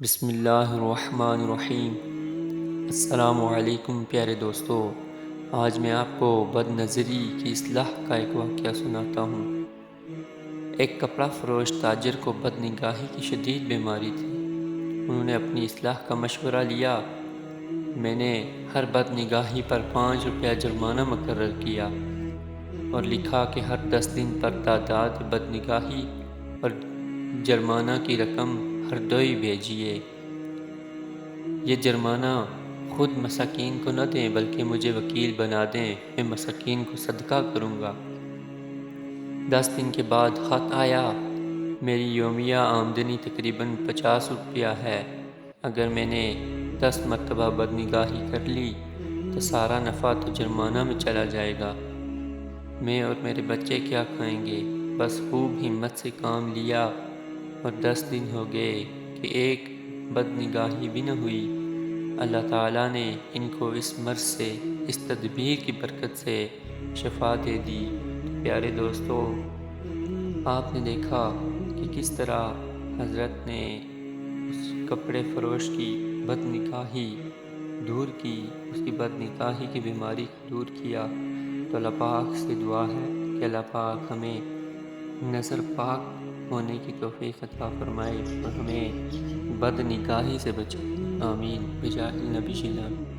بسم اللہ الرحمن الرحیم۔ السلام علیکم پیارے دوستو، آج میں آپ کو بد نظری کی اصلاح کا ایک واقعہ سناتا ہوں۔ ایک کپڑا فروش تاجر کو بد نگاہی کی شدید بیماری تھی۔ انہوں نے اپنی اصلاح کا مشورہ لیا۔ میں نے ہر بد نگاہی پر 5 روپیہ جرمانہ مقرر کیا اور لکھا کہ ہر 10 دن پر تعداد بد نگاہی اور جرمانہ کی رقم ہر دوئی بھیجیے۔ یہ جرمانہ خود مساکین کو نہ دیں بلکہ مجھے وکیل بنا دیں، میں مساکین کو صدقہ کروں گا۔ 10 دن کے بعد خط آیا، میری یومیہ آمدنی تقریباً 50 روپیہ ہے۔ اگر میں نے 10 مرتبہ بد نگاہی کر لی تو سارا نفع تو جرمانہ میں چلا جائے گا۔ میں اور میرے بچے کیا کھائیں گے؟ بس خوب ہمت سے کام لیا اور 10 دن ہو گئے کہ ایک بد نگاہی بھی نہ ہوئی۔ اللہ تعالیٰ نے ان کو اس مرض سے، اس تدبیر کی برکت سے شفا دے دی۔ پیارے دوستو، آپ نے دیکھا کہ کس طرح حضرت نے اس کپڑے فروش کی بد نگاہی دور کی، اس کی بد نگاہی کی بیماری کو دور کیا۔ تو اللہ پاک سے دعا ہے کہ اللہ پاک ہمیں نظر پاک ہونے کی توفیق عطا فرمائے اور ہمیں بد نگاہی سے بچائے۔ آمین بجاہ النبی صلی اللہ علیہ وسلم۔